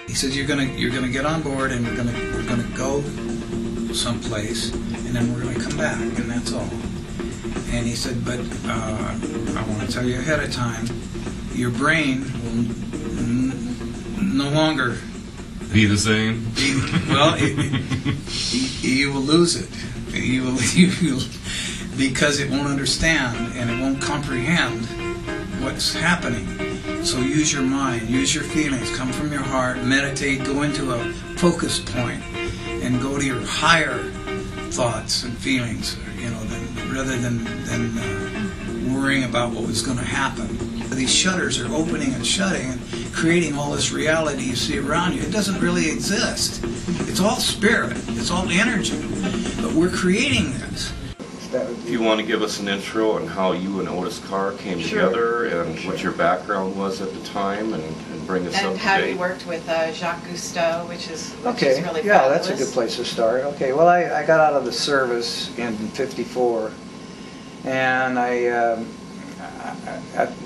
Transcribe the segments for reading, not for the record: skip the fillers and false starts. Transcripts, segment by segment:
He said, you're gonna get on board, and we're gonna go someplace, and then we're gonna come back, and that's all. And he said, but I want to tell you ahead of time, your brain will no longer be the same. You will lose it. You will, because it won't understand and it won't comprehend what's happening. So use your mind, use your feelings, come from your heart, meditate, go into a focus point, and go to your higher thoughts and feelings. Rather than worrying about what was going to happen. These shutters are opening and shutting and creating all this reality you see around you. It doesn't really exist. It's all spirit. It's all energy. But we're creating this. If you want to give us an intro on how you and Otis Carr came together and what your background was at the time, and bring us up to date. And how you worked with Jacques Cousteau, which is really yeah, fabulous. That's a good place to start. Okay, well, I got out of the service in '54, and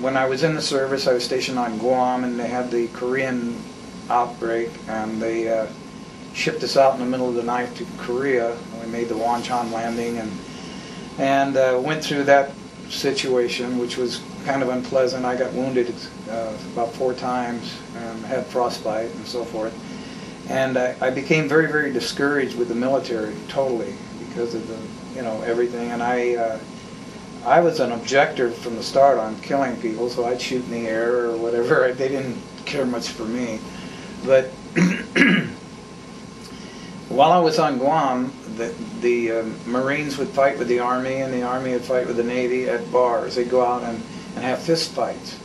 when I was in the service, I was stationed on Guam, and they had the Korean outbreak, and they shipped us out in the middle of the night to Korea. And we made the Wonchon landing, and went through that situation, which was kind of unpleasant. I got wounded about 4 times, and had frostbite and so forth. And I became very, very discouraged with the military, totally, because of everything. And I was an objector from the start on killing people, so I'd shoot in the air or whatever. They didn't care much for me. But while I was on Guam, the Marines would fight with the Army, and the Army would fight with the Navy at bars. They'd go out and have fist fights.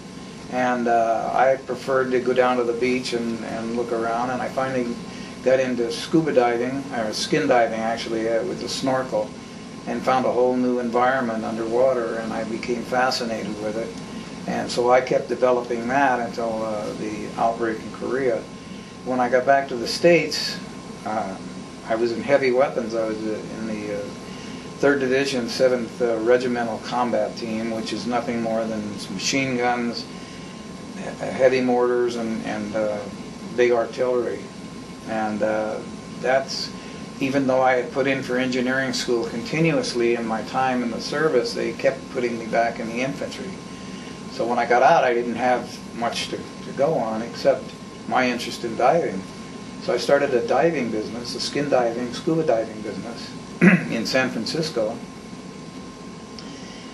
And I preferred to go down to the beach and look around, and I finally got into scuba diving, or skin diving actually, with a snorkel, and found a whole new environment underwater, and I became fascinated with it. And so I kept developing that until the outbreak in Korea. When I got back to the States, I was in heavy weapons. I was in the 3rd Division, 7th Regimental Combat Team, which is nothing more than machine guns, heavy mortars, and big artillery. And that's, even though I had put in for engineering school continuously in my time in the service, they kept putting me back in the infantry. So when I got out, I didn't have much to go on except my interest in diving. So I started a diving business, a skin diving, scuba diving business in San Francisco,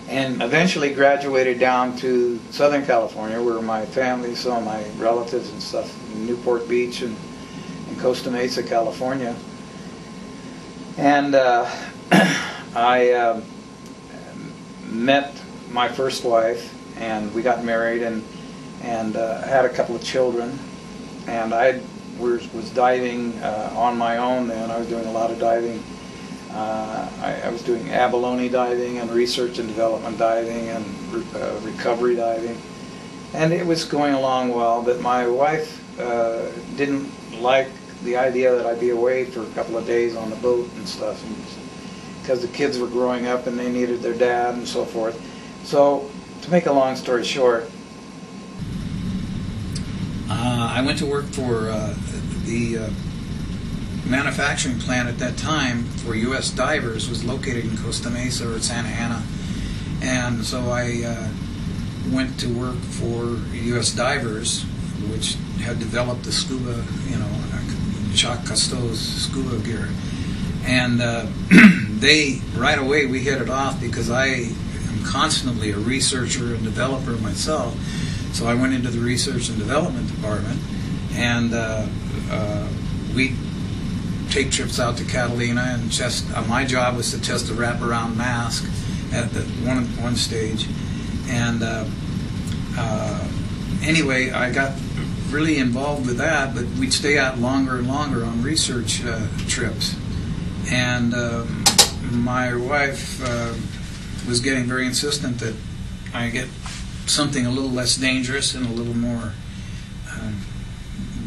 and eventually graduated down to Southern California, where my family, some of my relatives and stuff, in Newport Beach and Costa Mesa, California. And I met my first wife, and we got married, and had a couple of children. And I was diving on my own then. I was doing a lot of diving. I was doing abalone diving and research and development diving and recovery diving. And it was going along well, but my wife didn't like the idea that I'd be away for a couple of days on the boat and stuff, because the kids were growing up and they needed their dad and so forth. So, to make a long story short, I went to work for the manufacturing plant at that time for U.S. divers. Was located in Costa Mesa or Santa Ana, and so I went to work for U.S. divers, which had developed the scuba, Jacques Cousteau's scuba gear. And they, right away, we hit it off because I am constantly a researcher and developer myself. So I went into the research and development department, and we take trips out to Catalina and test. My job was to test a wraparound mask at the one stage. And anyway, I got really involved with that, but we'd stay out longer and longer on research trips. And my wife was getting very insistent that I get something a little less dangerous and a little more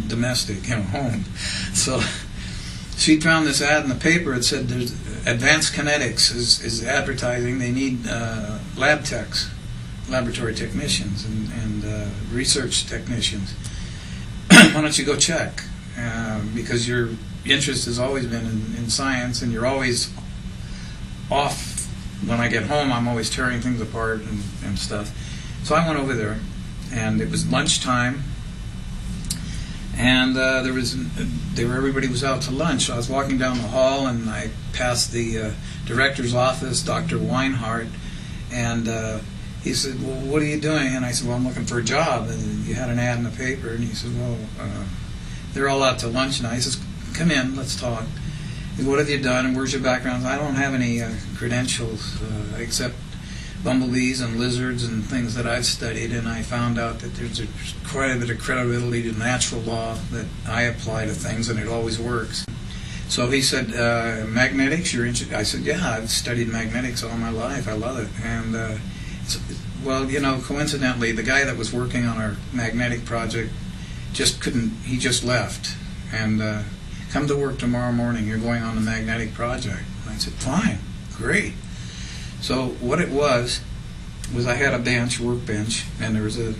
domestic, home. So she found this ad in the paper. It said there's Advanced Kinetics is advertising. They need lab techs, laboratory technicians, and research technicians. Why don't you go check? because your interest has always been in science, and you're always off. When I get home, I'm always tearing things apart and stuff. So I went over there, and it was lunchtime, and everybody was out to lunch. So I was walking down the hall, and I passed the director's office, Dr. Weinhardt, and he said, "Well, what are you doing?" And I said, "Well, I'm looking for a job." And you had an ad in the paper, and he said, "Well, they're all out to lunch now." He says, "Come in, let's talk." He said, "What have you done, and where's your background?" I don't have any credentials except bumblebees and lizards and things that I've studied, and I found out that there's quite a bit of credibility to natural law that I apply to things, and it always works. So he said, "Magnetics, you're interested?" I said, "Yeah, I've studied magnetics all my life. I love it." And well, coincidentally, the guy that was working on our magnetic project he just left. And come to work tomorrow morning, you're going on the magnetic project. I said, "Fine, great." So what it was I had a workbench, and there was a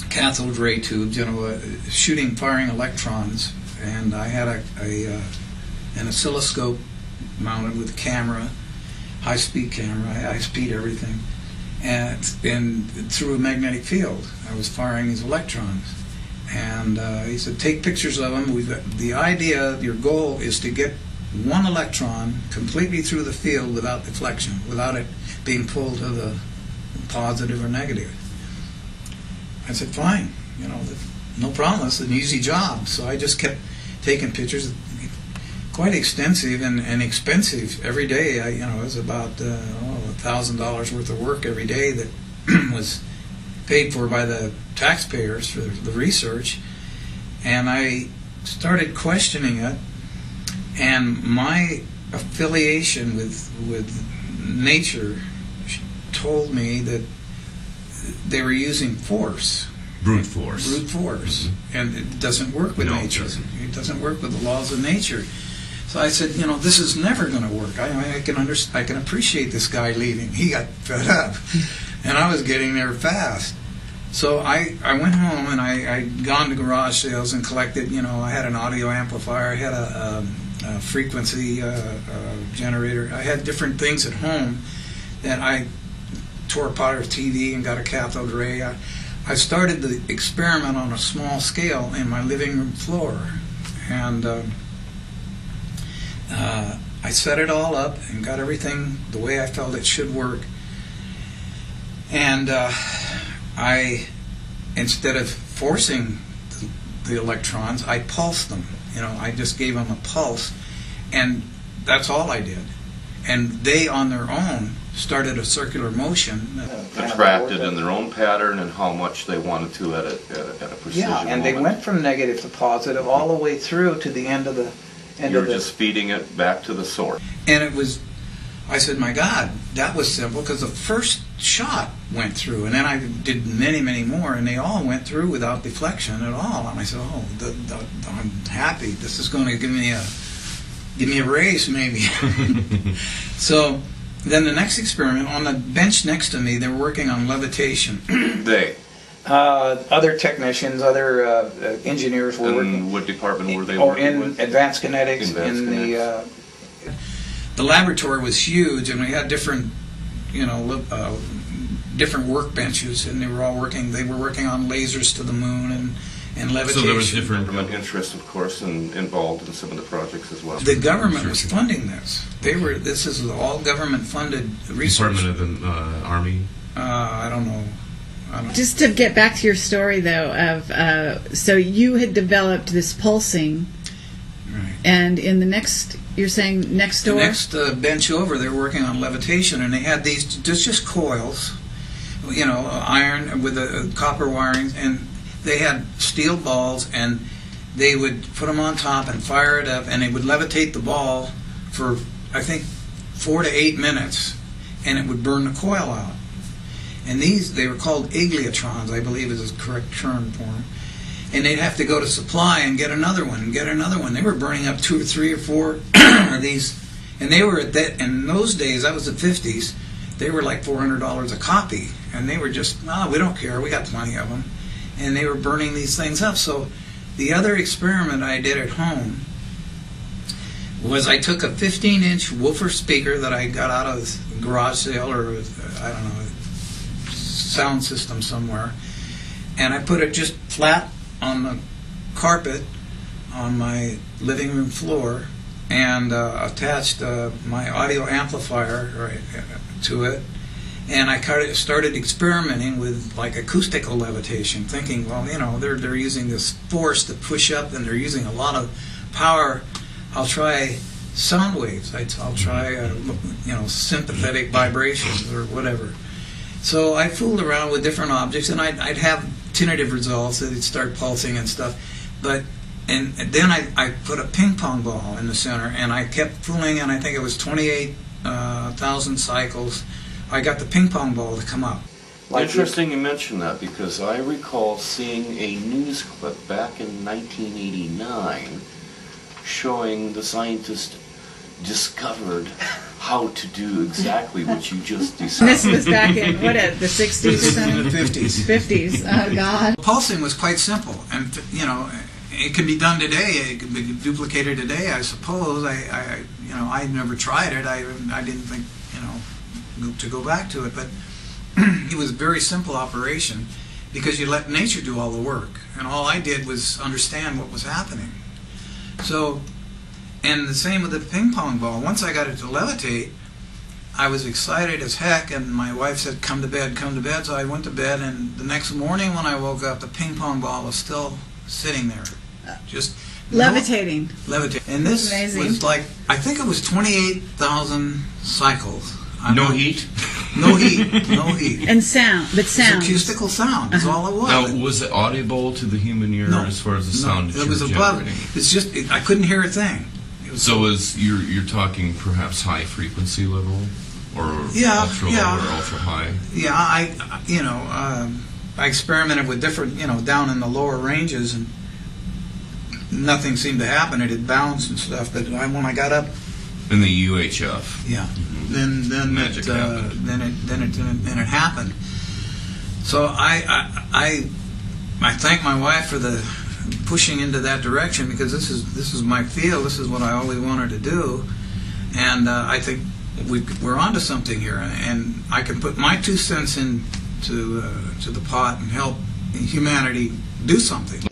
cathode ray tube, firing electrons, and I had an oscilloscope mounted with a camera, high-speed camera, high-speed everything, and through a magnetic field, I was firing these electrons. And he said, "Take pictures of them. The idea, your goal is to get one electron completely through the field without deflection, without it being pulled to the positive or negative." I said, "Fine, no problem. It's an easy job." So I just kept taking pictures, quite extensive and expensive every day. It was about $1,000 worth of work every day that was paid for by the taxpayers for the research. And I started questioning it, and my affiliation with nature told me that they were using force. Brute force. Brute force. And it doesn't work with nature. It doesn't work with the laws of nature. So I said, this is never going to work. I can appreciate this guy leaving. He got fed up, and I was getting there fast. So I went home, and I'd gone to garage sales and collected. I had an audio amplifier. I had a frequency generator. I had different things at home that I tore apart a TV and got a cathode ray. I started the experiment on a small scale in my living room floor, and I set it all up and got everything the way I felt it should work. And instead of forcing the electrons, I pulsed them. I just gave them a pulse, and that's all I did. And they, on their own, started a circular motion. Attracted in their own pattern and how much they wanted to at a precision Yeah, and they went from negative to positive all the way through to the end of the... You're just feeding it back to the source. And I said, my God, that was simple, because the first shot went through, and then I did many, many more, and they all went through without deflection at all. And I said, I'm happy. This is going to give me a raise, maybe. So then the next experiment, on the bench next to me, they were working on levitation. They? Other technicians, other engineers were working. In what department were they working with? Advanced kinetics. The laboratory was huge, and we had different, different workbenches, and they were working on lasers to the moon and levitation. So there was different government interest, of course, involved in some of the projects as well. The government was funding this. This is all government-funded research. Department of the Army. I don't know. Just to get back to your story, though, of so you had developed this pulsing, right. And in the next, you're saying next door? The next bench over, they were working on levitation, and they had these just coils, iron with a copper wiring, and they had steel balls, and they would put them on top and fire it up, and they would levitate the ball for, I think, 4 to 8 minutes, and it would burn the coil out. And they were called igliotrons, I believe is the correct term for them. And they'd have to go to supply and get another one, and get another one. They were burning up 2 or 3 or 4 of these. And they were in those days, that was the 50s, they were like $400 a copy. And they were just, we don't care, we got plenty of them. And they were burning these things up. So the other experiment I did at home was I took a 15-inch woofer speaker that I got out of a garage sale or, I don't know, a sound system somewhere, and I put it just flat on the carpet on my living room floor and attached my audio amplifier to it. And I started experimenting with like acoustical levitation, thinking, well, you know, they're using this force to push up, and they're using a lot of power. I'll try sound waves. I'll try, you know, sympathetic vibrations or whatever. So I fooled around with different objects, and I'd have tentative results. They'd start pulsing and stuff. And then I put a ping pong ball in the center, and I kept fooling, and I think it was 28,000 cycles. I got the ping pong ball to come up. Interesting you mentioned that, because I recall seeing a news clip back in 1989 showing the scientist discovered how to do exactly what you just described. This was back in, what, the 60s or something? In the 50s. 50s, oh God. Pulsing was quite simple, and, you know, it can be done today. It can be duplicated today, I suppose. You know, I never tried it. I didn't think, you know, to go back to it, but it was a very simple operation because you let nature do all the work, and all I did was understand what was happening. So, and the same with the ping pong ball. Once I got it to levitate, I was excited as heck, and my wife said, come to bed, so I went to bed, and the next morning when I woke up, the ping pong ball was still sitting there, just levitating. Levitating. And this was like, I think it was 28,000 cycles. No heat? No heat. No heat. And sound, but sound. It's acoustical sound. That's all it was. Now, was it audible to the human ear as far as the sound that it was above. generating? It's just, I couldn't hear a thing. So you're talking perhaps high frequency level? Or ultra low or ultra high? Yeah, I experimented with different, you know, down in the lower ranges, and nothing seemed to happen. It had bounced and stuff, but when I got up in the UHF, yeah, then magic happened. Then it happened. So I thank my wife for the pushing into that direction, because this is my field. This is what I always wanted to do, and I think we're onto something here, and I can put my 2 cents into to the pot and help humanity do something.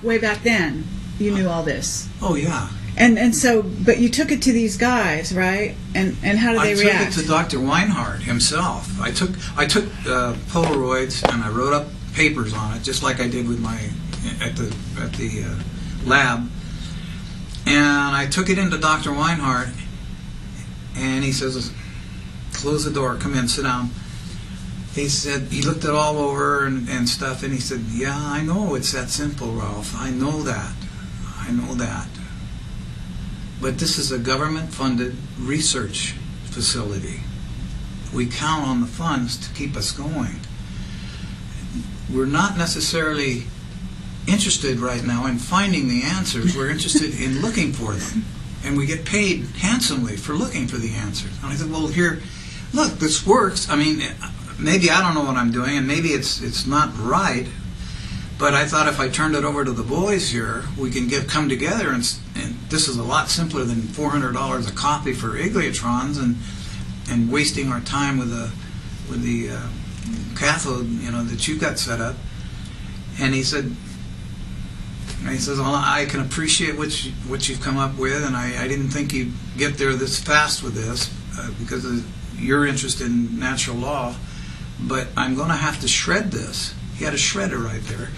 Way back then, you knew all this. Oh yeah. And so, but you took it to these guys, right? And how did they react? I took it to Dr. Weinhardt himself. I took Polaroids, and I wrote up papers on it, just like I did with my at the lab. And I took it into Dr. Weinhardt, and he says, "Close the door. Come in. Sit down." He said, he looked it all over and stuff, and he said, "Yeah, I know it's that simple, Ralph. I know that. I know that. But this is a government-funded research facility. We count on the funds to keep us going. We're not necessarily interested right now in finding the answers. We're interested in looking for them. And we get paid handsomely for looking for the answers." And I said, "Well, here, look, this works. I mean, maybe I don't know what I'm doing, and maybe it's not right. But I thought if I turned it over to the boys here, we can come together, and this is a lot simpler than $400 a copy for igliotrons and wasting our time with the cathode, you know, that you got set up." And he says, "Well, I can appreciate what you've come up with, and I didn't think you'd get there this fast with this because of your interest in natural law. But I'm going to have to shred this." He had a shredder right there.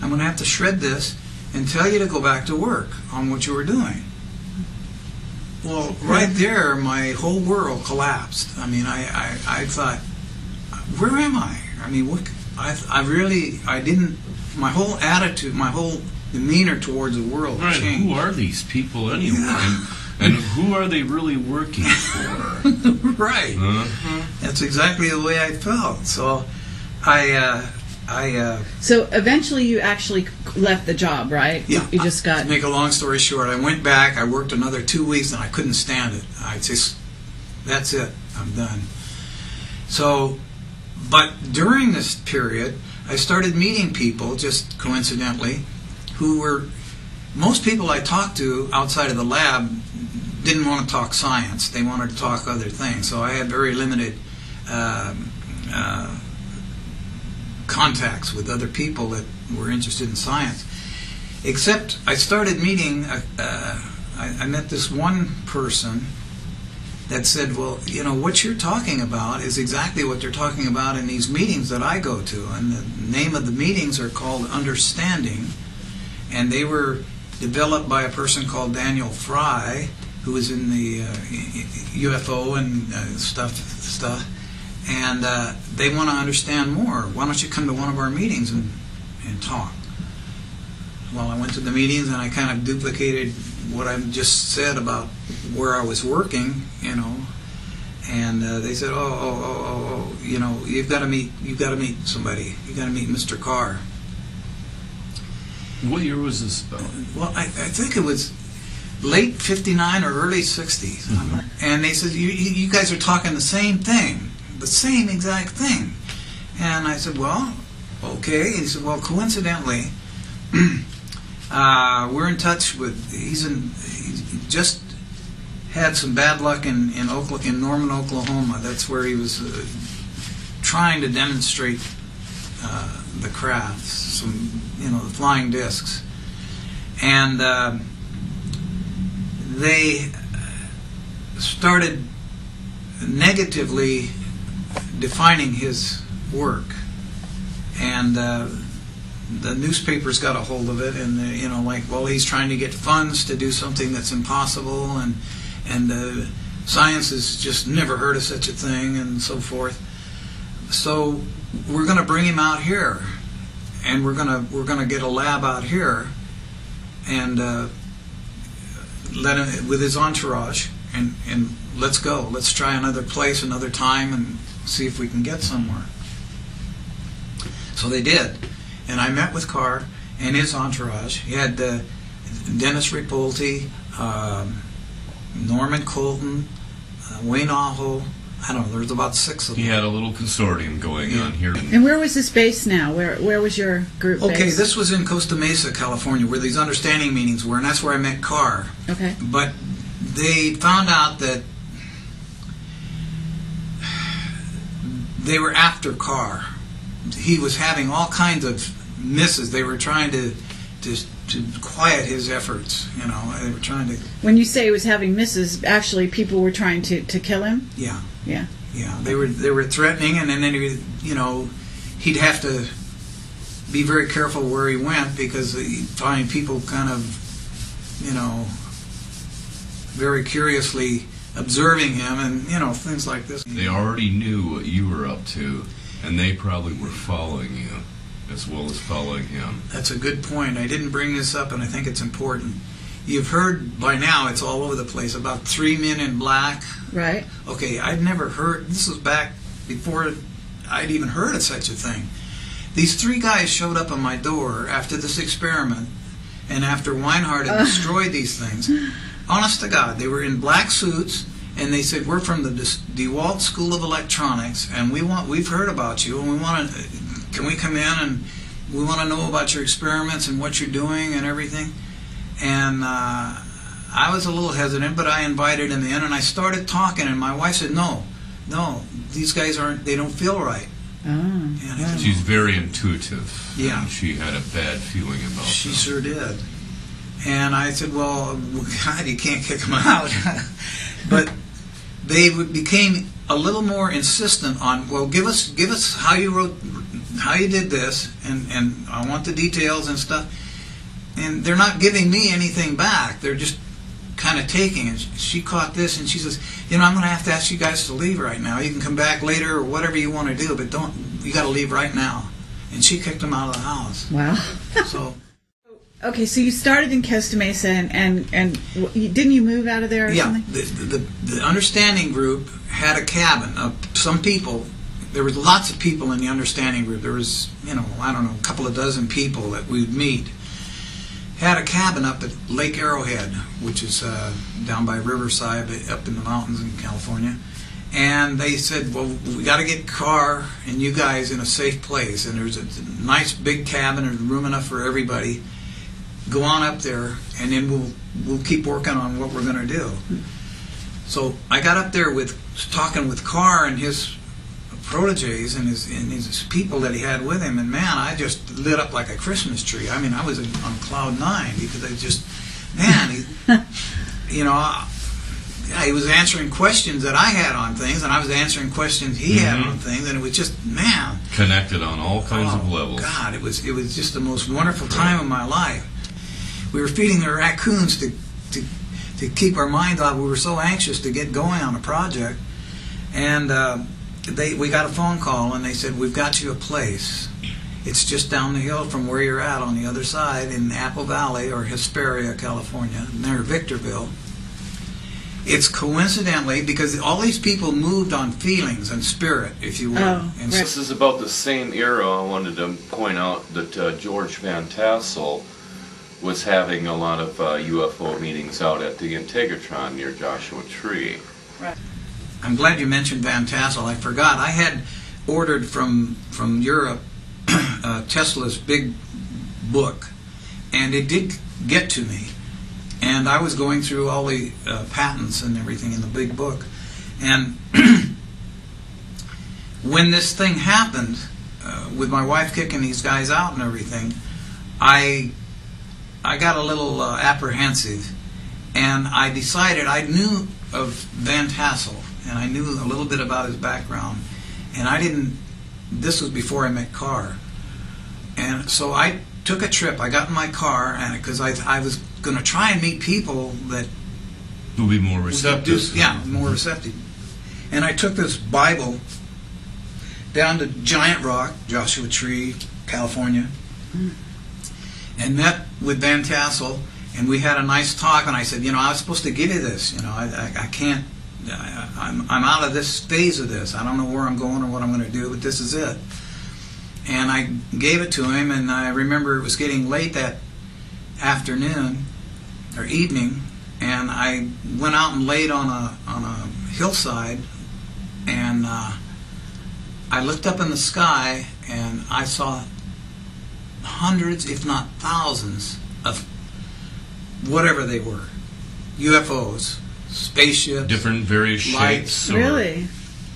"I'm going to have to shred this and tell you to go back to work on what you were doing." Well, right there, my whole world collapsed. I mean, I thought, where am I? I mean, I didn't, my whole attitude, my whole demeanor towards the world changed. Who are these people anyway? Yeah. And who are they really working for? Right. That's exactly the way I felt. So So eventually you actually left the job, right? Yeah. You just got... To make a long story short, I went back, I worked another 2 weeks, and I couldn't stand it. I just, that's it, I'm done. So, but during this period, I started meeting people, just coincidentally, who were most people I talked to outside of the lab didn't want to talk science. They wanted to talk other things. So I had very limited contacts with other people that were interested in science. Except I started meeting, I met this one person that said, well, you know, what you're talking about is exactly what they're talking about in these meetings that I go to. And the name of the meetings are called Understanding. And they were developed by a person called Daniel Fry, who was in the UFO and stuff. And they want to understand more. Why don't you come to one of our meetings and talk? Well, I went to the meetings and I kind of duplicated what I just said about where I was working, you know. And they said, oh, you know, you've got to meet somebody. You've got to meet Mr. Carr. What year was this about? Well, I think it was late 59 or early 60s. Mm-hmm. And they said, you guys are talking the same thing, the same exact thing. And I said, well, okay. And he said, well, coincidentally, we're in touch with, he just had some bad luck in Norman, Oklahoma. That's where he was trying to demonstrate the crafts, some, you know, the flying discs. And they started negatively defining his work. And the newspapers got a hold of it, and you know, like, well, he's trying to get funds to do something that's impossible, and science has just never heard of such a thing, and so forth. So we're going to bring him out here, and we're going to get a lab out here, and let him with his entourage, and let's go. Let's try another place, another time, and see if we can get somewhere. So they did. And I met with Carr and his entourage. He had Dennis Ripolte, Norman Colton, Wayne Aho. I don't know, there was about 6 of them. He had a little consortium going on here. And where was this based now? Where was your group based? Okay, this was in Costa Mesa, California, where these understanding meetings were, and that's where I met Carr. Okay. But they found out that they were after Carr. He was having all kinds of misses. They were trying to quiet his efforts. You know, they were trying to. When you say he was having misses, actually, people were trying to kill him. Yeah. Yeah. Yeah. They were threatening, and then you know, he'd have to be very careful where he went because he'd find people kind of, you know, very curiously observing him, and you know, things like this. They already knew what you were up to, and they probably were following you as well as following him. That's a good point. I didn't bring this up, and I think it's important. You've heard by now, it's all over the place, about 3 Men in Black. Right. Okay, I'd never heard, this was back before I'd even heard of such a thing. These 3 guys showed up on my door after this experiment, and after Weinhardt had destroyed these things. Honest to God, they were in black suits, and they said, we're from the DeWalt School of Electronics, and we've heard about you, and we want to, can we come in, and we want to know about your experiments and what you're doing and everything. And I was a little hesitant, but I invited him in, and I started talking, and my wife said, no, these guys they don't feel right. Oh. She's very intuitive. Yeah. And she had a bad feeling about them. She sure did. And I said, well, God, you can't kick them out. But they became a little more insistent on, well, give us how you did this, and I want the details and stuff. And they're not giving me anything back. They're just kind of taking it. She caught this, and she says, you know, I'm going to have to ask you guys to leave right now. You can come back later or whatever you want to do, but you got to leave right now. And she kicked them out of the house. Wow. So. Okay, so you started in Costa Mesa, and didn't you move out of there or something? Yeah, the Understanding Group had a cabin of some people. There was lots of people in the Understanding Group. There was, you know, I don't know, a couple of dozen people that we'd meet. Had a cabin up at Lake Arrowhead, which is down by Riverside, up in the mountains in California. And they said, well, we got to get Carr and you guys in a safe place. And there's a nice big cabin, there's room enough for everybody. go on up there, and then we'll keep working on what we're going to do. So I got up there talking with Carr and his protégés and his people that he had with him, and man, I just lit up like a Christmas tree. I mean, I was on cloud 9 because I just, man, he was answering questions that I had on things, and I was answering questions he had on things, and it was just, man, connected on all kinds of levels. God, it was just the most wonderful time of my life. We were feeding the raccoons to keep our minds off. We were so anxious to get going on a project, and we got a phone call, and they said, "We've got you a place. It's just down the hill from where you're at on the other side in Apple Valley or Hesperia, California, near Victorville." It's coincidentally because all these people moved on feelings and spirit, if you will. Oh, and right. This is about the same era. I wanted to point out that George Van Tassel was having a lot of UFO meetings out at the Integratron near Joshua Tree. Right. I'm glad you mentioned Van Tassel. I forgot. I had ordered from Europe Tesla's big book, and it did get to me. And I was going through all the patents and everything in the big book. And when this thing happened, with my wife kicking these guys out and everything, I got a little apprehensive. And I decided, I knew of Van Tassel, and I knew a little bit about his background. And this was before I met Carr. And so I took a trip. I got in my car, and because I was going to try and meet people that will be more receptive. More receptive. And I took this Bible down to Giant Rock, Joshua Tree, California, and met with Van Tassel, and we had a nice talk. And I said, I was supposed to give you this. I can't. I'm out of this phase of this. I don't know where I'm going or what I'm going to do, but this is it. And I gave it to him, and I remember it was getting late that afternoon or evening, and I went out and laid on a hillside, and I looked up in the sky, and I saw hundreds, if not thousands, of whatever they were, UFOs, spaceships, different various shapes. Really?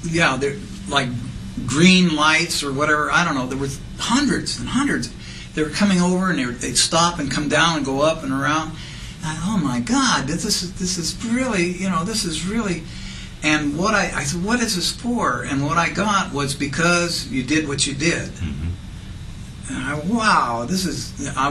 Yeah, they're like green lights or whatever. I don't know. There were hundreds and hundreds. They were coming over, and they'd stop and come down and go up and around. And oh my God, this is really, this is really. And I said, what is this for? And what I got was because you did what you did. And I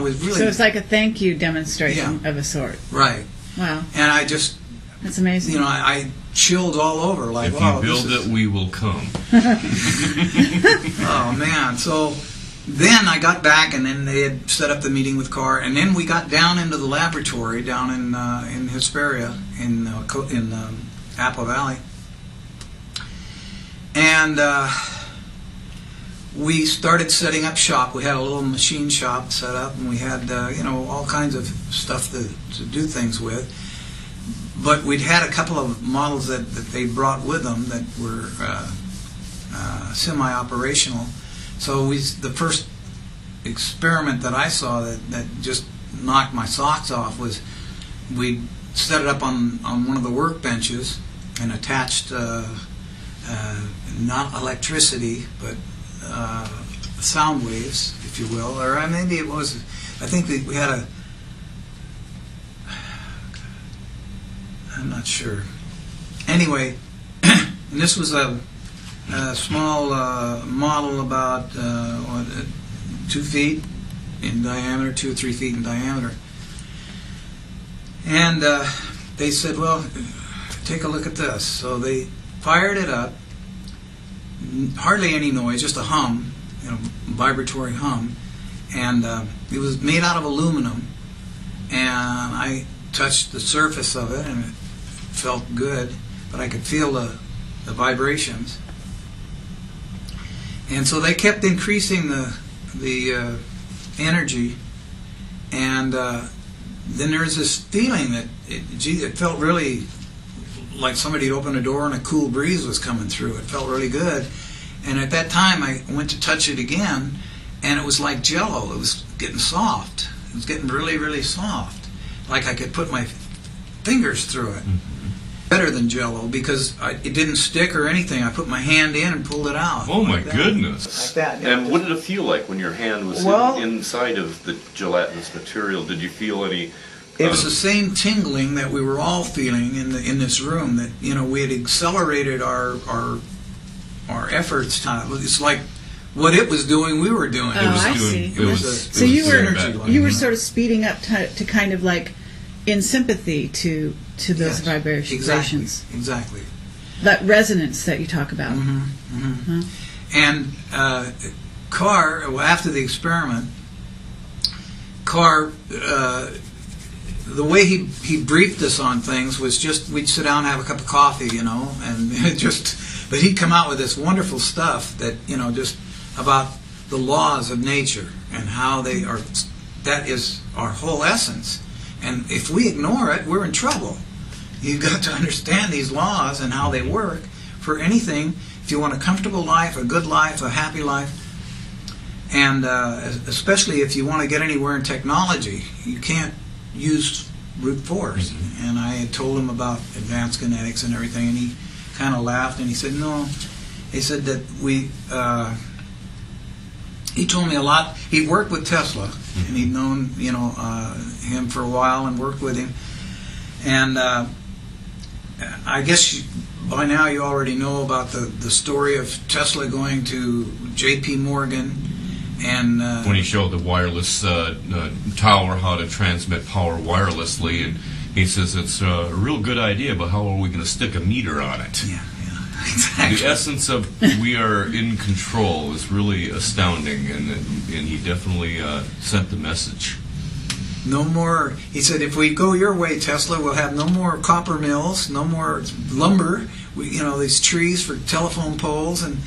was really. So it's like a thank you demonstration of a sort. Right. Wow. And I just. That's amazing. I chilled all over. Like, if you build it, we will come. Oh man! So then I got back, and then they had set up the meeting with Carr, and then we got down into the laboratory down in Hesperia in Apple Valley, and we started setting up shop. We had a little machine shop set up, and we had all kinds of stuff to do things with. But we'd had a couple of models that they brought with them that were semi-operational. So the first experiment that I saw that just knocked my socks off was we set it up on one of the workbenches and attached not electricity but sound waves, if you will, or maybe it was. I think we had a. I'm not sure. Anyway, and this was a small model about 2 feet in diameter, 2 or 3 feet in diameter. And they said, well, take a look at this. So they fired it up, hardly any noise, just a hum, vibratory hum. And it was made out of aluminum. And I touched the surface of it, and it felt good, but I could feel the vibrations. And so they kept increasing the energy, and then there was this feeling that it felt really like somebody had opened a door and a cool breeze was coming through. It felt really good. And at that time I went to touch it again, and it was like Jell-O. It was getting soft. It was getting really, really soft, like I could put my fingers through it. Better than Jell-O because it didn't stick or anything. I put my hand in and pulled it out. Oh my that. goodness! Like that. And what did it feel like when your hand was inside of the gelatinous material? Did you feel any? It was the same tingling that we were all feeling in this room. That we had accelerated our efforts. It's like what it was doing, we were doing. I see. So you were sort of speeding up to kind of like in sympathy to those vibrations. Exactly. That resonance that you talk about. And Carr, after the experiment, Carr, the way he briefed us on things was just we'd sit down and have a cup of coffee, and but he'd come out with this wonderful stuff that just about the laws of nature and how they are. That is our whole essence. And if we ignore it, we're in trouble. You've got to understand these laws and how they work for anything. If you want a comfortable life, a good life, a happy life, and especially if you want to get anywhere in technology, you can't use brute force. And I had told him about advanced kinetics and everything, and he kind of laughed and he said, no. He said that he told me a lot. He worked with Tesla, and he'd known him for a while and worked with him. And I guess by now you already know about the story of Tesla going to J.P. Morgan and when he showed the wireless tower how to transmit power wirelessly, and he says it's a real good idea, but how are we going to stick a meter on it? Yeah. Exactly. The essence of we are in control is really astounding, and he definitely sent the message. No more, he said, if we go your way, Tesla, we'll have no more copper mills, no more lumber, these trees for telephone poles and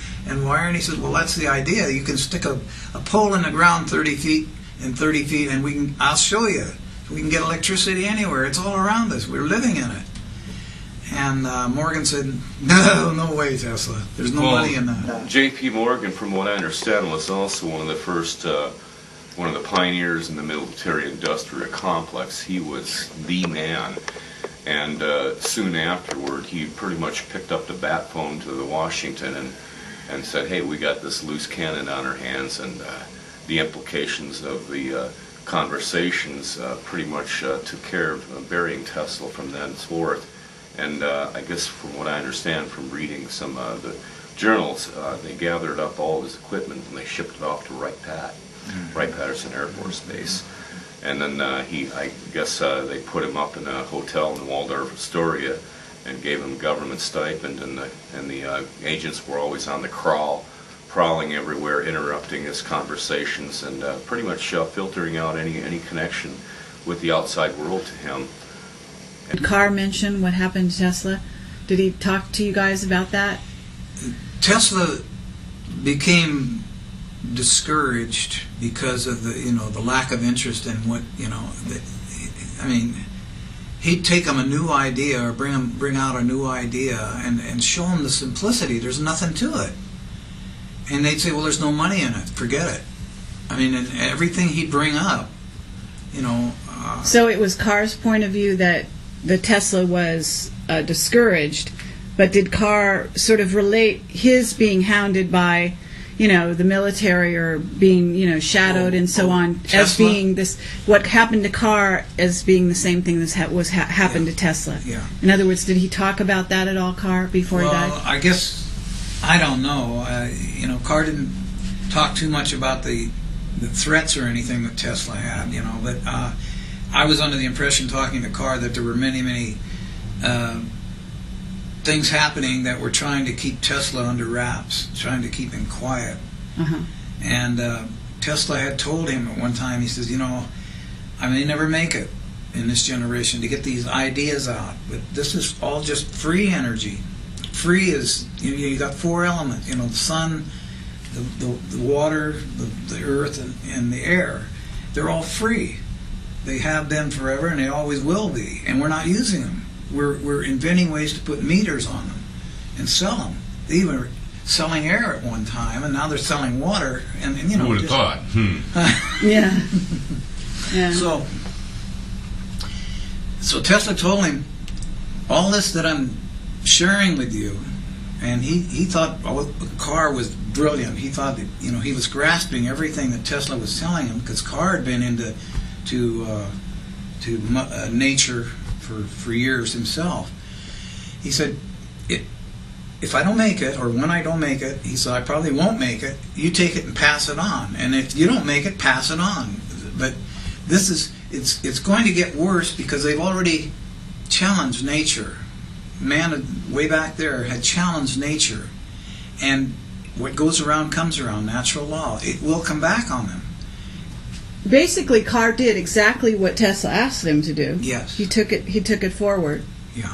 wire. And he said, well, that's the idea. You can stick a pole in the ground 30 feet and 30 feet, and I'll show you. We can get electricity anywhere. It's all around us. We're living in it. And Morgan said, no way, Tesla. There's no money in that. J.P. Morgan, from what I understand, was also one of the first, one of the pioneers in the military-industrial complex. He was the man. And soon afterward, he pretty much picked up the bat phone to the Washington and said, hey, we got this loose cannon on our hands, and the implications of the conversations pretty much took care of burying Tesla from thenceforth. And I guess from what I understand from reading some of the journals, they gathered up all his equipment and they shipped it off to Wright-Patterson Air Force Base. And then I guess they put him up in a hotel in Waldorf, Astoria, and gave him government stipend, and the agents were always on the crawl, prowling everywhere, interrupting his conversations, and pretty much filtering out any connection with the outside world to him. Did Carr mention what happened to Tesla? Did he talk to you guys about that? Tesla became discouraged because of the lack of interest in what he'd take them a new idea or bring out a new idea and show them the simplicity. There's nothing to it, and they'd say, well, there's no money in it. Forget it. And everything he'd bring up, So it was Carr's point of view that the Tesla was discouraged, but did Carr sort of relate his being hounded by, the military or being, shadowed and so on Tesla? As being this, what happened to Carr as being the same thing that happened to Tesla? Yeah. In other words, did he talk about that at all, Carr, before he died? Well, I guess, I don't know. Carr didn't talk too much about the threats or anything that Tesla had, but I was under the impression, talking to Carr, that there were many, many things happening that were trying to keep Tesla under wraps, trying to keep him quiet. And Tesla had told him at one time, he says, I may never make it in this generation to get these ideas out, but this is all just free energy. Free is, you got four elements, the sun, the water, the earth, and the air. They're all free. They have been forever, and they always will be. And we're not using them. We're inventing ways to put meters on them and sell them. They even were selling air at one time, and now they're selling water. And Who would have thought? Yeah. Yeah. So Tesla told him, all this that I'm sharing with you, and he thought Carr was brilliant. He thought that, he was grasping everything that Tesla was telling him, because Carr had been into nature for years himself. He said, if I don't make it, or when I don't make it, he said, I probably won't make it, you take it and pass it on. And if you don't make it, pass it on. But it's going to get worse, because they've already challenged nature. Man, way back there, had challenged nature. And what goes around comes around, natural law. It will come back on them. Basically, Carr did exactly what Tesla asked him to do. Yes. He took it forward. Yeah.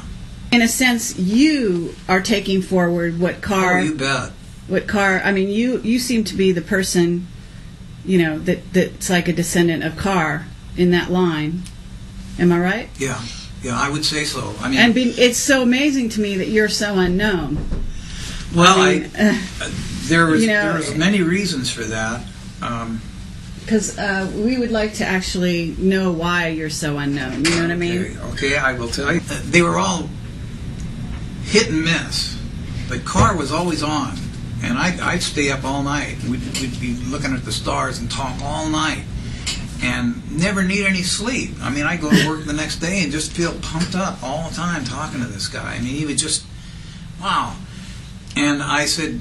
In a sense, you are taking forward what Carr... Oh, you bet. What Carr... I mean, you seem to be the person, that's like a descendant of Carr in that line. Am I right? Yeah. Yeah, I would say so. I mean... it's so amazing to me that you're so unknown. Well, there was many reasons for that. Because we would like to actually know why you're so unknown. You know what I mean? Okay, I will tell you. They were all hit and miss, but Carr was always on, and I'd stay up all night. We'd be looking at the stars and talk all night, and never need any sleep. I mean, I'd go to work the next day and just feel pumped up all the time talking to this guy. I mean, he would just, wow. And I said,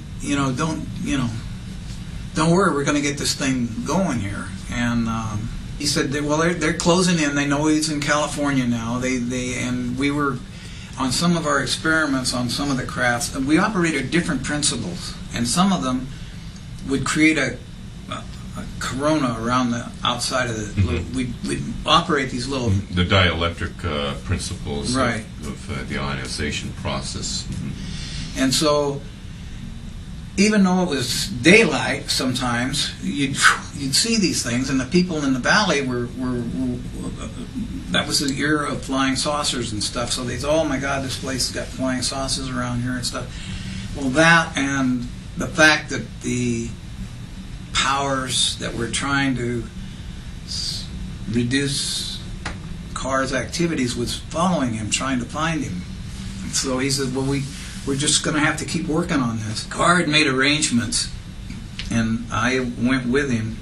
don't worry, we're going to get this thing going here. And he said, they're closing in. They know he's in California now. And we were on some of our experiments on some of the crafts. We operated different principles, and some of them would create a corona around the outside of the. Mm-hmm. We'd operate these little. The dielectric principles, right, of the ionization process. Mm-hmm. And so, even though it was daylight, sometimes you'd see these things, and the people in the valley were that was the era of flying saucers and stuff. So they thought, oh my God, this place has got flying saucers around here and stuff. Well, that and the fact that the powers that were trying to reduce Carr's activities was following him, trying to find him. And so he said, well, we're just going to have to keep working on this. Carr had made arrangements, and I went with him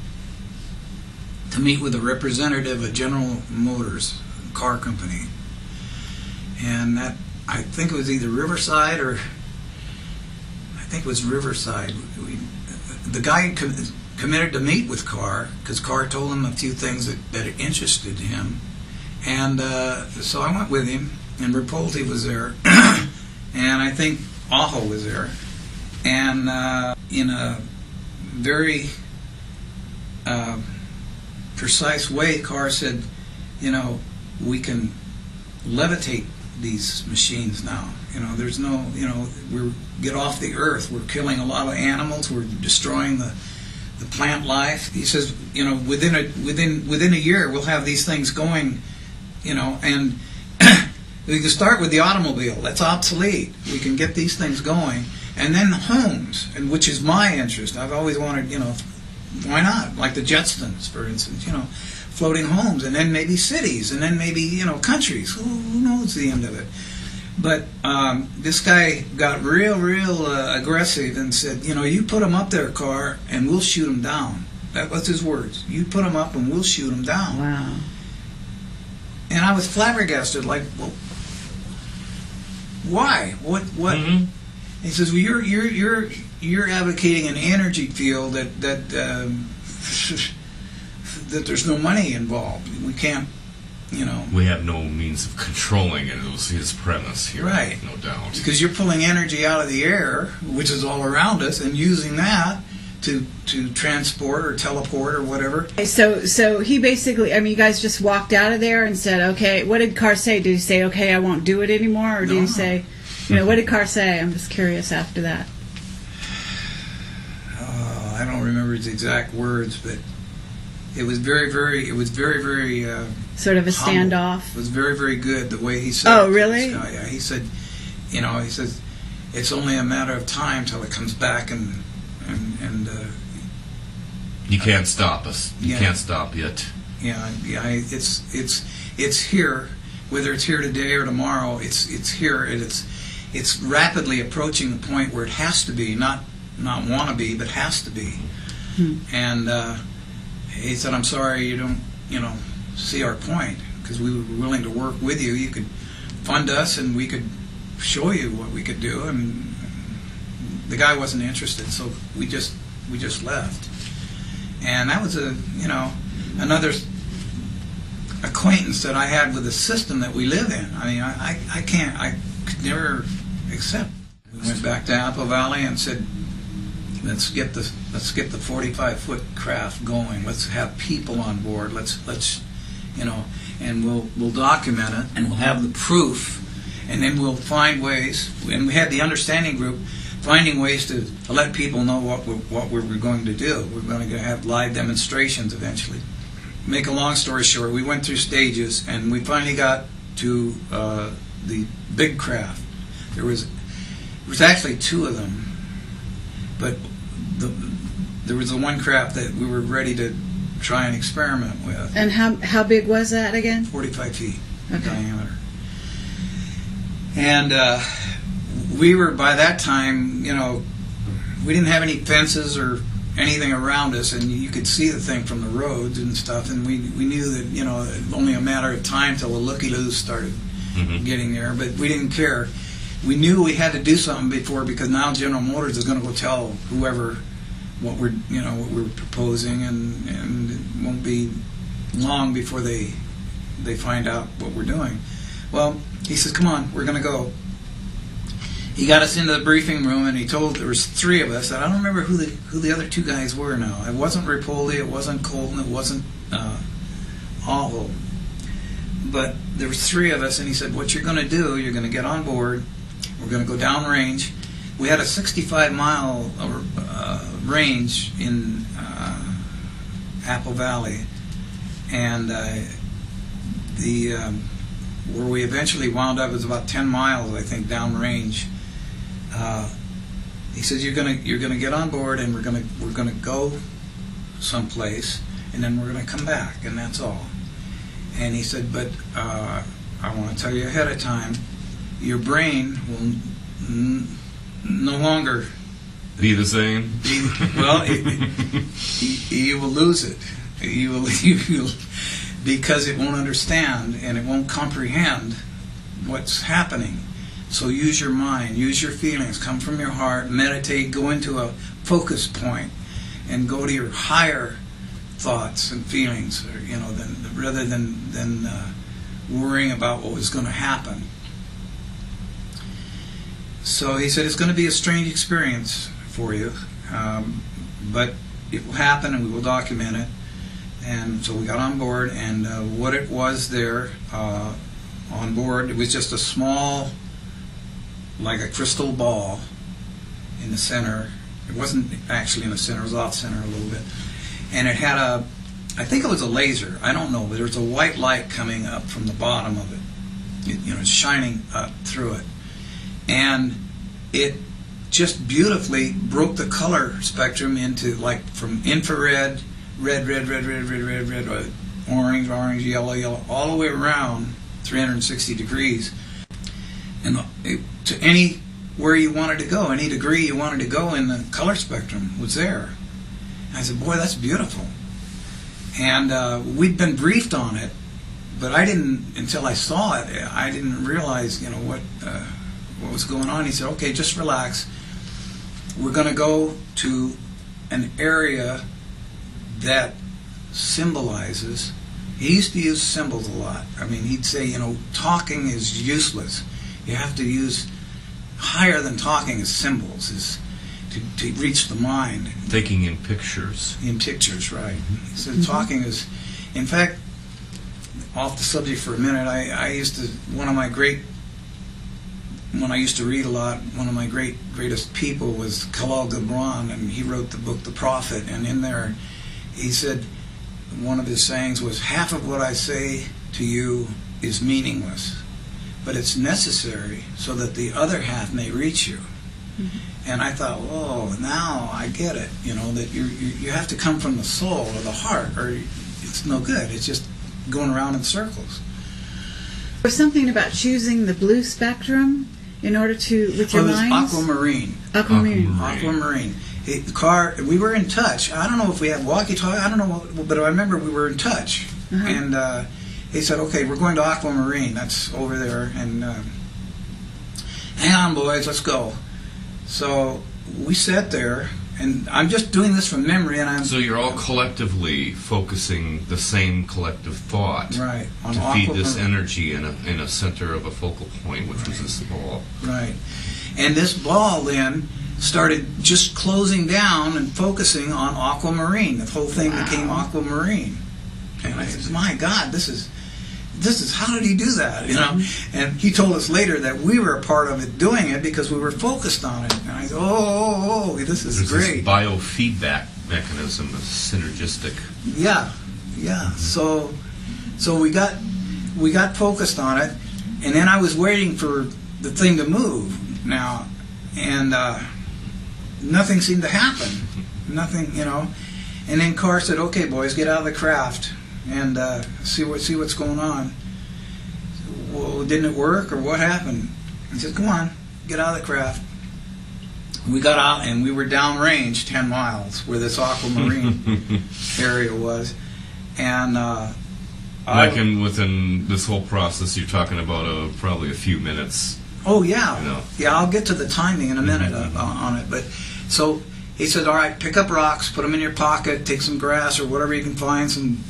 to meet with a representative of General Motors car company. And that, I think it was either Riverside or, I think it was Riverside. The guy committed to meet with Carr, because Carr told him a few things that interested him. And so I went with him, and Rapolti was there. And I think Aho was there. And in a very precise way, Carr said, we can levitate these machines now. There's no, we're get off the earth. We're killing a lot of animals. We're destroying the plant life. He says, within a year we'll have these things going, and we can start with the automobile. That's obsolete. We can get these things going. And then the homes, and which is my interest. I've always wanted, why not? Like the Jetsons, for instance, floating homes, and then maybe cities, and then maybe, countries. Who knows the end of it? But this guy got real aggressive and said, you put them up there, Carr, and we'll shoot them down. That was his words. You put them up and we'll shoot them down. Wow. And I was flabbergasted, like, well, why? What? Mm-hmm. He says, well, you're advocating an energy field that that there's no money involved. We can't, We have no means of controlling it. It was his premise here, right? No doubt. Because you're pulling energy out of the air, which is all around us, and using that to transport or teleport or whatever. So he basically, you guys just walked out of there and said, okay, what did Carr say? Did he say, okay, I won't do it anymore? Or did he say, what did Carr say? I'm just curious after that. I don't remember his exact words, but it was very sort of a humble. standoff. It was very good the way he said Oh, it to really? this guy. Yeah, he said, he says, it's only a matter of time till it comes back and you can't stop us. You can't stop it. Yeah, it's here. Whether it's here today or tomorrow, it's here, and it's rapidly approaching the point where it has to be, not want to be, but has to be. And he said, "I'm sorry you don't, see our point, because we were willing to work with you. You could fund us, and we could show you what we could do." And the guy wasn't interested, so we just left. And that was another acquaintance that I had with the system that we live in. I mean, I could never accept. We went back to Apple Valley and said, let's get the 45-foot craft going. Let's have people on board. Let's and we'll document it, and we'll have the proof, and then we'll find ways. And we had the understanding group finding ways to let people know what we were going to do. We're going to have live demonstrations eventually. Make a long story short, we went through stages, and we finally got to the big craft. There was actually two of them, but there was the one craft that we were ready to try and experiment with. And how big was that again? 45 feet in Okay. diameter. And we were, by that time, we didn't have any fences or anything around us, and you could see the thing from the roads and stuff, and we knew that, only a matter of time till the looky-loos started getting there, but we didn't care. We knew we had to do something because now General Motors is going to go tell whoever what we're proposing, and it won't be long before they find out what we're doing. Well, he says, "Come on, we're going to go." He got us into the briefing room, and he told there was three of us, and I don't remember who the other two guys were now. It wasn't Rapoldi, it wasn't Colton, it wasn't Aho. But there was three of us, and he said, "What you're going to do, you're going to get on board. We're going to go downrange." We had a 65-mile range in Apple Valley, and where we eventually wound up was about 10 miles, I think, downrange. He says, "You're gonna get on board, and we're gonna go someplace, and then we're gonna come back, and that's all." And he said, "But I want to tell you ahead of time, your brain will no longer Be the same? You will lose it. You will because it won't understand and it won't comprehend what's happening. So use your mind, use your feelings, come from your heart, meditate, go into a focus point, and go to your higher thoughts and feelings, rather than worrying about what was going to happen." So he said, "It's going to be a strange experience for you, but it will happen, and we will document it." And so we got on board, and what it was there on board, it was just a small, like a crystal ball in the center. It wasn't actually in the center, it was off center a little bit. And it had I think it was a laser, I don't know, but there was a white light coming up from the bottom of it. It's shining up through it. And it just beautifully broke the color spectrum into, like, from infrared, red, orange, yellow, all the way around 360 degrees. And to anywhere you wanted to go, any degree you wanted to go in the color spectrum was there. And I said, "Boy, that's beautiful." And we'd been briefed on it, but I didn't, until I saw it, I didn't realize, what was going on. He said, "Okay, just relax. We're going to go to an area that symbolizes." He used to use symbols a lot. I mean, he'd say, talking is useless. You have to use higher than talking is symbols, is to reach the mind. Thinking in pictures. In pictures, right. So talking is, in fact, off the subject for a minute, I used to, when I used to read a lot, one of my greatest people was Khalil Gibran, and he wrote the book The Prophet, and in there he said, one of his sayings was, "Half of what I say to you is meaningless, but it's necessary so that the other half may reach you." And I thought, "Oh, now I get it, that you have to come from the soul or the heart, or it's no good. It's just going around in circles. There's something about choosing the blue spectrum in order to, with your mind? Aquamarine. Aquamarine. Carr, we were in touch. I don't know if we had walkie-talkie. I don't know, but I remember we were in touch. Uh-huh. And he said, "Okay, we're going to Aquamarine. That's over there. And hang on, boys, let's go." So we sat there, and I'm just doing this from memory. And So you're all collectively focusing the same collective thought, right, on to feed this energy in a center of a focal point, which was this ball. Right. And this ball then started just closing down and focusing on Aquamarine. The whole thing became Aquamarine. And I said, "My God, this is how did he do that?" You know. And he told us later that we were a part of it, doing it because we were focused on it. And I said, "Oh, this is There's great." This biofeedback mechanism, a synergistic. Yeah. So we got focused on it, and then I was waiting for the thing to move now, and nothing seemed to happen. Nothing, you know. And then Carr said, "Okay, boys, get out of the craft and see what's going on." Well, didn't it work, or what happened? He said, "Come on, get out of the craft." We got out, and we were downrange 10 miles where this Aquamarine area was, and within this whole process, you're talking about probably a few minutes. Oh yeah, you know. Yeah. I'll get to the timing in a minute on it, but so he said, "All right, pick up rocks, put them in your pocket, take some grass or whatever you can find, some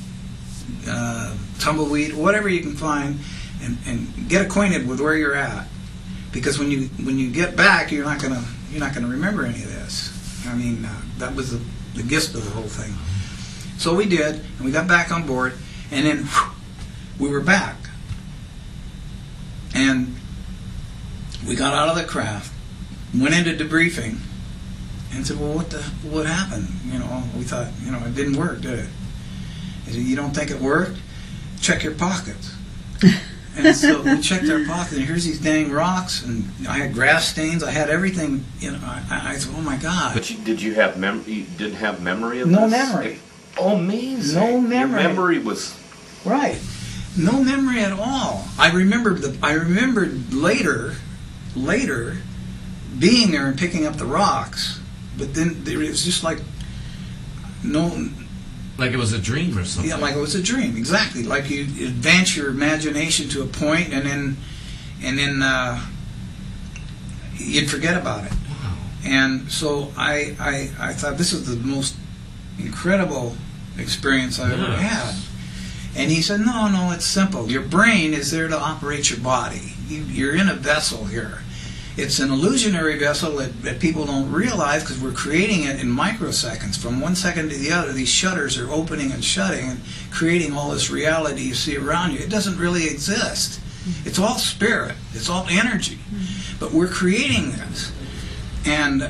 tumbleweed, whatever you can find, and get acquainted with where you're at, because when you get back, you're not gonna remember any of this." I mean, that was the gist of the whole thing. So we did, and we got back on board, and then we were back, and we got out of the craft, went into debriefing, and said, "Well, what happened?" You know, we thought, it didn't work, did it? He said, "You don't think it worked? Check your pockets." And so we checked our pockets, and here's these dang rocks, and I had grass stains, I had everything. I said, "Oh my God!" But did you have You didn't have memory of No this? memory. Oh, amazing! No memory. Your memory was right. No memory at all. I remembered later being there and picking up the rocks, but then it was just like Like it was a dream or something. Yeah, like it was a dream. Exactly. Like you advance your imagination to a point, and then you'd forget about it. Wow. And so I thought this was the most incredible experience I've ever had. And he said, no, it's simple. Your brain is there to operate your body. You're in a vessel here. It's an illusionary vessel that people don't realize, because we're creating it in microseconds. From 1 second to the other, these shutters are opening and shutting and creating all this reality you see around you. It doesn't really exist. It's all spirit. It's all energy. But we're creating this. And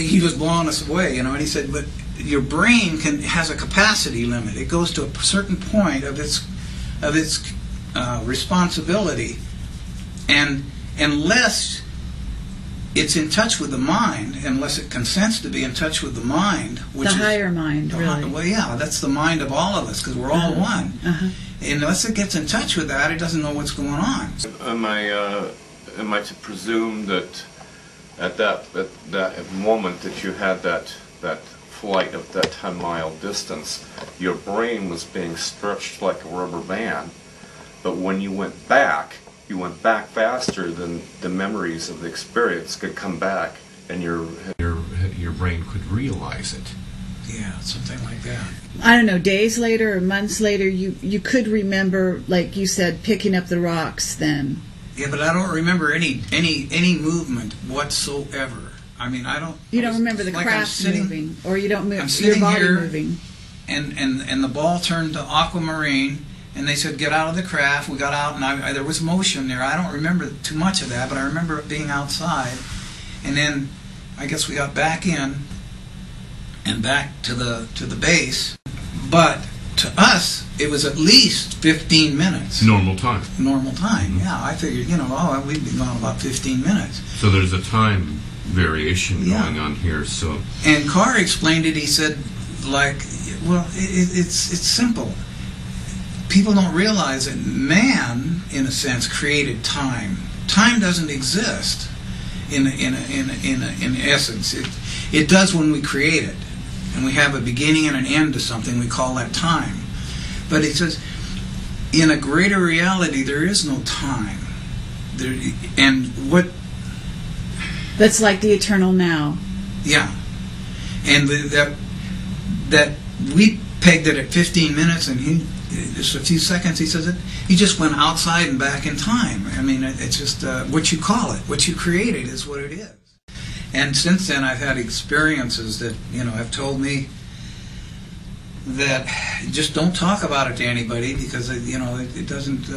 he was blowing us away, and he said, but your brain has a capacity limit. It goes to a certain point of its responsibility, and unless it's in touch with the mind, unless it consents to be in touch with the mind, which the is higher mind, really. Well, yeah, that's the mind of all of us, because we're all one. And unless it gets in touch with that, it doesn't know what's going on. Am I to presume that at that moment that you had that flight of that 10-mile distance, your brain was being stretched like a rubber band, but when you went back faster than the memories of the experience could come back, and your brain could realize it. Yeah, something like that. I don't know, days later or months later, you could remember, like you said, picking up the rocks then. Yeah, but I don't remember any movement whatsoever. I mean, I don't. You don't remember the like craft moving, or you don't move I'm your sitting body here, moving. And the ball turned to Aquamarine, and they said, get out of the craft. We got out, and there was motion there. I don't remember too much of that, but I remember it being outside. And then I guess we got back in and back to the base. But to us, it was at least 15 minutes. Normal time. Normal time, yeah. I figured, we'd be gone about 15 minutes. So there's a time variation Yeah. going on here. So And Carr explained it. He said, like Well, it's simple. People don't realize that man, in a sense, created time. Time doesn't exist in essence. It does when we create it, and we have a beginning and an end to something. We call that time. But it says, in a greater reality, there is no time. And what? That's like the eternal now. Yeah, and that we pegged it at 15 minutes, and just a few seconds. He says he just went outside and back in time. I mean, it's just what you call it, what you created, is what it is. And since then, I've had experiences that have told me that just don't talk about it to anybody, because it doesn't.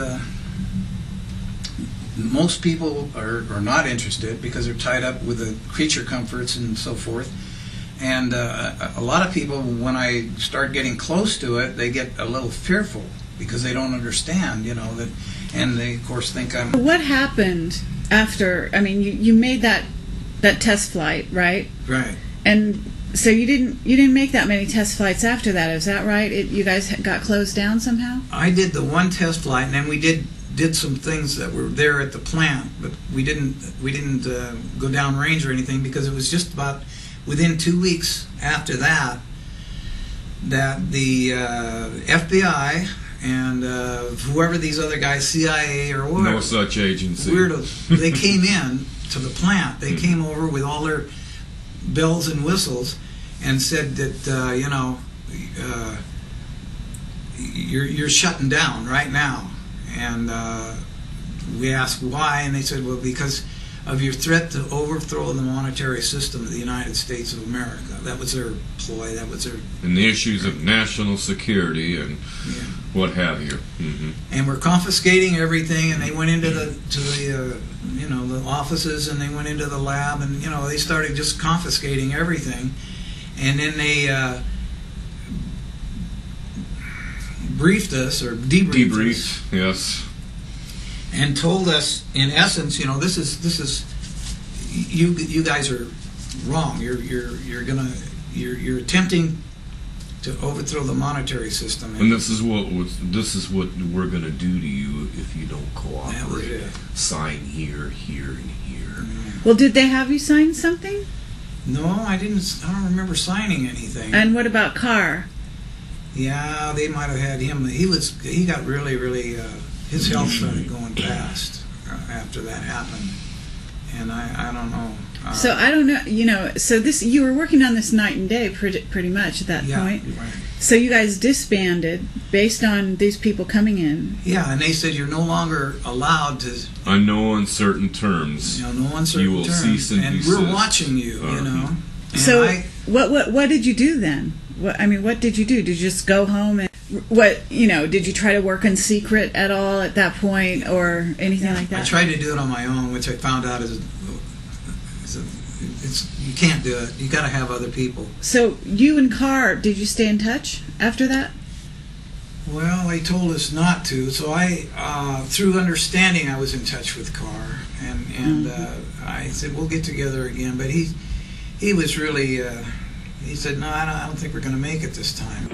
Most people are not interested because they're tied up with the creature comforts and so forth. And a lot of people, when I start getting close to it, they get a little fearful because they don't understand, that, and they of course think I'm. What happened after? I mean, you made that test flight, right? Right. And so you didn't make that many test flights after that, is that right? You guys got closed down somehow? I did the one test flight, and then we did some things that were there at the plant, but we didn't go down range or anything, because it was just about within 2 weeks after that the FBI and whoever these other guys, CIA or whatever, no such agency, weirdos, they came in to the plant. They came over with all their bells and whistles and said that you're shutting down right now. And we asked why, and they said, well, because of your threat to overthrow the monetary system of the United States of America. That was their ploy. That was their. And the issues of national security and what have you. Mm-hmm. And we're confiscating everything. And they went into the offices, and they went into the lab, and they started just confiscating everything. And then they briefed us, or debriefed us, yes, and told us, in essence, this is you guys are wrong. You're attempting to overthrow the monetary system, and this is what we're going to do to you if you don't cooperate. That was it. Sign here, here, and here. Well, did they have you sign something? No, I didn't. I don't remember signing anything. And what about Carr? Yeah, they might have had him. He got really, really. His health started going fast after that happened, and I don't know. So I don't know. So you were working on this night and day, pretty much at that point. Right. So you guys disbanded based on these people coming in. Yeah, and they said you're no longer allowed to. On no uncertain terms. No uncertain you will terms. Cease and desist. We're watching you. And so what did you do then? What did you do? Did you just go home and did you try to work in secret at all at that point, or anything like that? I tried to do it on my own, which I found out you can't do it. You got to have other people. So you and Carr, did you stay in touch after that? Well, they told us not to. So I, through understanding, I was in touch with Carr, and I said we'll get together again. But he was really. He said, no, I don't think we're going to make it this time.